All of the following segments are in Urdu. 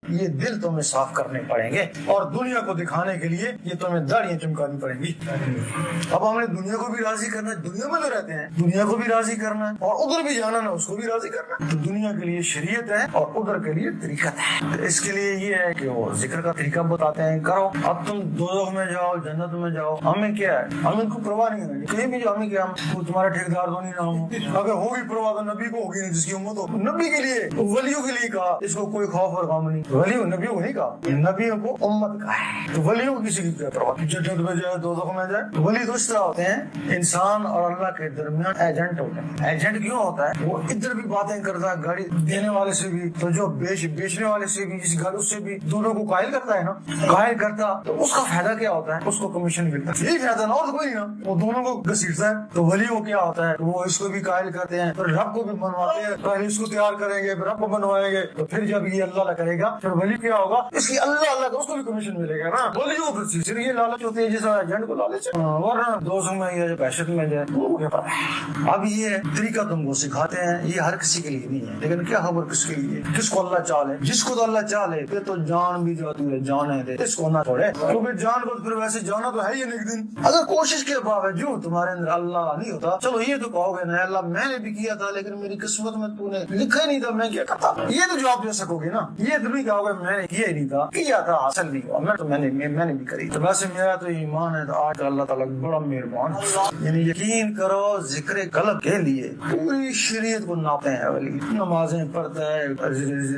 یہ دل تمہیں صاف کرنے پڑیں گے، اور دنیا کو دکھانے کے لیے یہ تمہیں داڑیاں چمکانی پڑیں گی۔ اب ہم نے دنیا کو بھی راضی کرنا ہے، دنیا میں تو رہتے ہیں، دنیا کو بھی راضی کرنا ہے، اور ادھر بھی جانا نا، اس کو بھی راضی کرنا ہے۔ تو دنیا کے لیے شریعت ہے اور ادھر کے لیے طریقت ہے۔ تو اس کے لیے یہ ہے کہ وہ ذکر کا طریقہ بتاتے ہیں، کرو۔ اب تم دوزخ میں جاؤ، جنت میں جاؤ، ہمیں کیا ہے، ہمیں کو پرواہ نہیں ہے کہیں بھی جو ہمیں کیا، ہم تمہارا ٹھیکدار تو نہیں نہ ہوں، اگر ہوگی پرواہ تو نبی کو ہوگی نہیں، جس کی امت ہو۔ نبی کے لیے، ولیوں کے لیے کہا اس کو کوئی خوف اور غم نہیں، ولیوں نبیوں کو نہیں کہا، نبیوں کو امت کا ہے۔ تو ولیوں کو کسی کی کیا پرواہ، جنت میں جائے دوزخ میں جائے۔ ولی تو اس طرح ہوتے ہیں، انسان اور اللہ کے درمیان ایجنٹ ہوتے ہیں۔ ایجنٹ کیوں ہوتا ہے؟ وہ ادھر بھی باتیں کرتا ہے، گاڑی دینے والے سے بھی، تو جو بیچنے والے سے بھی، جس گاڑی اس سے بھی، دونوں کو قائل کرتا ہے نا، قائل کرتا تو اس کا فائدہ کیا ہوتا ہے؟ اس کو کمیشن ملتا ہے، یہی فائدہ نا، اور کوئی نا، وہ دونوں کو گھسیٹتا ہے۔ تو ولی کو کیا ہوتا ہے، وہ اس کو بھی قائل کرتے ہیں، پھر رب کو بھی بنواتے ہیں، پہلے اس کو تیار کریں گے، پھر رب کو بنوائیں گے، تو پھر جب یہ اللہ کرے گا، پھر ولی کیا ہوگا، اس کی اللہ کا اس کو بھی کمیشن ملے گا نا۔ ولیوں کو پھر یہ لالچ ہوتی ہے، جیسا ایجنٹ کو لالچ ہے، ورنہ دوزخ میں یا دہشت میں جائے وہ کیا پتا ہے۔ اب یہ طریقہ تم کو سکھاتے ہیں، یہ ہر کسی کے لیے نہیں ہے، لیکن کیا خبر کس کے لیے، کس کو اللہ چاہے، جس کو تو اللہ چاہے، پھر تو جان بھی جاتی ہے، جانے دے، اس کو نہ چھوڑے، کیونکہ جان کو پھر ویسے جانا تو ہے ہی ایک دن۔ اگر کوشش کے باوجود تمہارے اندر اللہ نہیں ہوتا، چلو یہ تو کہو گے نا اللہ میں نے بھی کیا تھا لیکن میری قسمت میں تو نے لکھا ہی نہیں تھا، میں کیا کرتا، یہ تو جواب دے سکو گے نا۔ یہ تو نہیں کہو گے میں نے کیا ہی نہیں تھا، کیا تھا حاصل نہیں ہوا، میں نے بھی کری۔ تو ویسے میرا تو ایمان ہے، تو آج اللہ تعالیٰ بڑا مہربان، یعنی یقین کرو ذکر قلب کے لیے پوری شریعت کو ناپتے ہیں ولی، نمازیں پڑھتا ہے،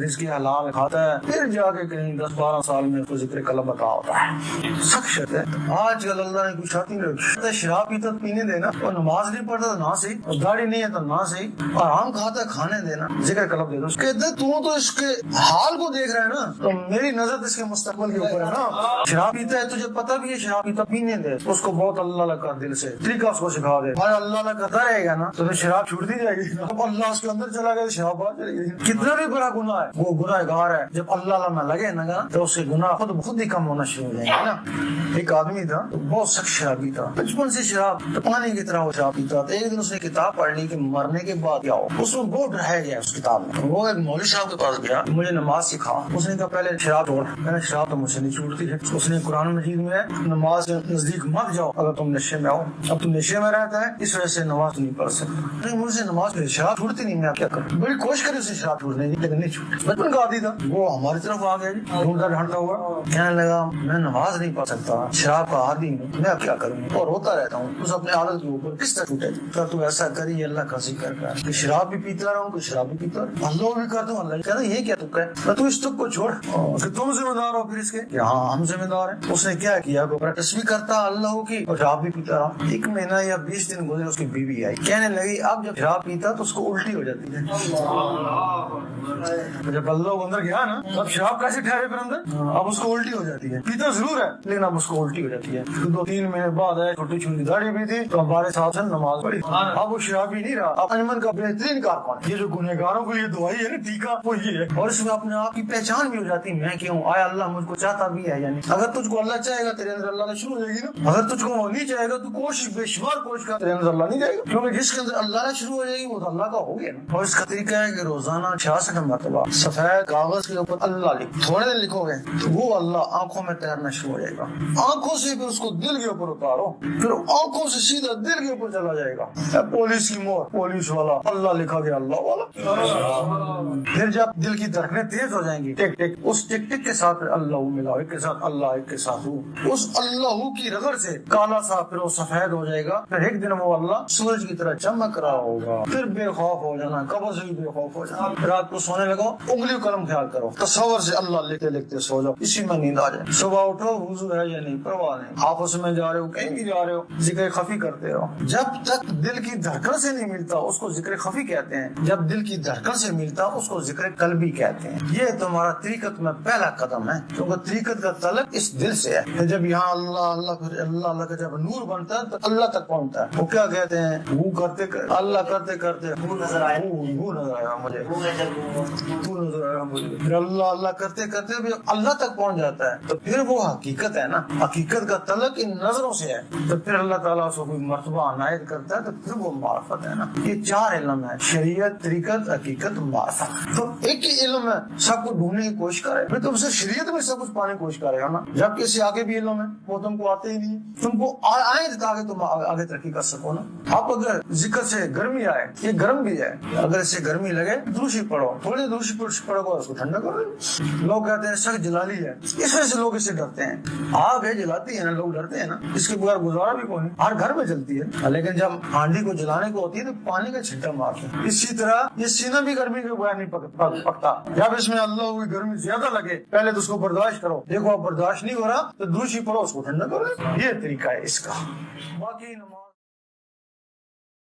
رزق حلال کھاتا ہے، پھر جا کے کہیں 10-12 سال میں تو ذکر قلب عطا ہوتا ہے، سخت ہے۔ آج کل اللہ نے کچھ شاطی رکھی، شراب پیتا پینے دینا، اور نماز نہیں پڑھتا تو نہ صحیح، اور داڑھی نہیں ہے تو نہ صحیح، اور آم کھاتا ہے کھانے دینا، ذکر قلب دے دو۔ کہتے تو اس کے حال کو دیکھ رہا ہے نا، تو میری نظر اس کے مستقبل کے اوپر ہے نا۔ شراب پیتا ہے، تجھے پتہ بھی ہے شراب پیتا، پینے دے اس کو، بہت اللہ کا دل سے طریقہ اس کو سکھا دے، اور اللہ کرتا رہے گا نا تو شراب چھوٹتی جائے گی۔ اب اللہ اس کے اندر چلا گیا، شراب باہر چلی گئی۔ کتنا بھی بڑا گناہ ہے، وہ گناہ گار ہے، جب اللہ نہ لگے نا تو اس کے گناہ خود ہی کم ہونا شروع ہو جائیں گے نا۔ ایک آدمی تھا بہت سخت شرابی تھا، بچپن سے شراب پانی کی طرح وہ شراب پیتا تھا۔ ایک دن اس نے کتاب پڑھ لی کہ مرنے کے بعد کیا ہو، اس میں بہت ڈرایا گیا اس کتاب میں۔ وہ ایک مولوی صاحب کے پاس گیا، مجھے نماز سکھا۔ اس نے کہا پہلے شراب چھوڑ، میں نے شراب تو مجھ سے نہیں چھوڑتی ہے۔ اس نے قرآن مجید میں نماز کے نزدیک مت جاؤ اگر تم نشے میں آؤ، اب تم نشے میں رہتا ہے اس وجہ سے نماز نہیں پڑھ سکتا۔ مجھ سے نماز پڑھ، شراب چھوڑتی نہیں، میں کیا کروں، بڑی کوشش کری اسے شراب چھوڑنے کی لیکن نہیں چھوٹی۔ بچپن کا عادی تھا، وہ ہماری طرف آ گیا، ڈھونڈتا ڈھانٹتا ہوا، کہنے لگا میں نماز نہیں پڑھ سکتا، شراب کا عادی ہوں، میں اب کیا کروں، اور روتا رہتا ہوں۔ اس اپنے عادت کے اوپر کس طرح چھوٹے تھا، تو ایسا کری اللہ کا ذکر کر کہ شراب بھی پیتا رہا ہوں، کہ شراب بھی پیتا رہا، اللہ بھی کرتا ہوں۔ اللہ کہتا یہ کیا تک ہے، تو اس تک کو چھوڑ کہ تم ذمہ دار ہو پھر اس کے، کہ ہاں ہم ذمہ دار ہیں۔ اس نے کیا کیا، پریکٹس بھی کرتا اللہ کی اور شراب بھی پیتا رہا۔ 1 مہینہ یا 20 دن گزرے، اس کی بیوی آئی، کہنے لگی اب جب شراب پیتا تو اس کو الٹی ہو جاتی ہے۔ جب اللہ اندر گیا نا، اب شراب کیسے ٹھہرے پھر اندر، اب اس کو الٹی ہو جاتی ہے، پیتا ضرور ہے لیکن اب اس کو الٹی ہو جاتی ہے۔ 2-3 مہینے بعد آئے، چھوٹی چھوٹی داڑھی بھی تھی، تو ہمارے ساتھ نماز پڑھی، اب وہ شرابی نہیں رہا، اب انجمن کا بہترین کارکن۔ یہ جو گنہگاروں کو یہ دعائی ہے نا، ٹیکا، وہ یہ ہے، اور اس میں اپنے آپ کی پہچان بھی ہو جاتی، میں کیوں آیا، اللہ مجھ کو چاہتا بھی ہے، یعنی اگر تجھ کو اللہ چاہے گا تیرے اندر اللہ شروع ہو جائے گی نا، اگر تجھ کو وہ نہیں چاہے گا تو کوشش بے شمار کوشش کر، تیرے اندر اللہ نہیں جائے گا، کیونکہ جس کے اندر اللہ شروع ہو جائے گی وہ تو اللہ کا ہو گیا نا۔ اور اس کا طریقہ ہے کہ روزانہ 66 مرتبہ سفید کاغذ کے اوپر اللہ لکھو، تھوڑے دن لکھو گے تو وہ اللہ آنکھوں میں تیرنا شروع ہو جائے گا، آنکھوں سے پھر اس کو دل کے اوپر اتارو، پھر آنکھوں سے سیدھا دل کے اوپر چلا جائے گا۔ پولیس کی مور، پولیس والا اللہ لکھا گیا، اللہ والا۔ پھر جب دل کی دھڑکنیں تیز ہو جائیں گی، ٹک ٹک، اس ٹک ٹک کے ساتھ اللہ ملا، ایک کے ساتھ اللہ، ایک کے ساتھ اس اللہ کی رگڑ سے کالا سا پھر وہ سفید ہو جائے گا۔ پھر ایک دن وہ اللہ سورج کی طرح چمک رہا ہوگا، پھر بے خوف ہو جانا، قبر سے بھی بے خوف ہو جانا۔ رات کو سونے لگو، انگلی قلم خیال کرو، تصور سے اللہ لکھتے لکھتے سو جاؤ، اسی میں نیند آ جائے۔ صبح اٹھو، وضو ہے یا نہیں پرواہ نہیں، آفس میں جا رہے ہو، کہیں بھی جا رہے ہو، ذکر خفی کرتے ہو۔ جب تک دل کی دھڑکن سے نہیں ملتا اس کو ذکر خفی کہتے ہیں، جب دل کی دھڑکن سے ملتا اس کو ذکر قلبی کہتے ہیں۔ یہ تمہارا طریقت میں پہلا قدم ہے، کیونکہ طریقت کا تعلق اس دل سے ہے۔ جب یہاں اللہ اللہ پھر اللہ کا جب نور بنتا ہے تو اللہ تک پہنچتا ہے۔ وہ کیا کہتے ہیں، وہ کرتے کرتے اللہ کرتے کرتے وہ نظر آیا، وہ نظر آیا مجھے، وہ نظر آیا مجھے، پھر اللہ اللہ کرتے کرتے اللہ تک پہنچ جاتا ہے تو پھر وہ حقیقت ہے نا۔ حقیقت کا تعلق ان نظروں سے ہے، تو پھر اللہ تعالیٰ اس کو کوئی مرتبہ عنایت کرتا ہے تو پھر وہ معرفت ہے نا۔ یہ 4 علم ہے، شریعت، طریقت، حقیقت، معرفت۔ تو ایک ہی علم ہے، سب کو ڈھونڈنے ڈھونڈنے کی کوشش کرے, پھر تم سے شریعت میں سب کچھ پانے کی کوشش کرے گا نا. جب کسی آگے بھی علم ہے وہ تم کو آتے ہی نہیں, تم کو آئے تاکہ تم آگے ترقی کر سکو نا. آپ اگر ذکر سے گرمی آئے, یہ گرم بھی ہے, اگر اس سے گرمی لگے دروشی پڑھو, تھوڑی دروشی پڑھو گا اس کو ٹھنڈا کرو. لوگ کہتے ہیں سخت جلالی ہے, اس وجہ سے لوگ اس سے ڈرتے ہیں. آگ ہے جلاتی ہے نا, لوگ ڈرتے ہیں نا, اس کے بغیر گزارا بھی کوئی نہیں. ہر گھر میں جلتی ہے, لیکن جب ہانڈی کو جلانے کو ہوتی ہے تو پانی کا چھٹا مارتے ہیں. اسی طرح یہ سینہ بھی گرمی کے بغیر نہیں پکتا. جب اس میں اللہ ہوئی گرمی زیادہ لگے, پہلے تو اس کو برداشت کرو, دیکھو اب برداشت نہیں ہو رہا تو دوسری پڑھو, اس کو ٹھنڈا کرو. یہ طریقہ ہے اس کا. باقی نماز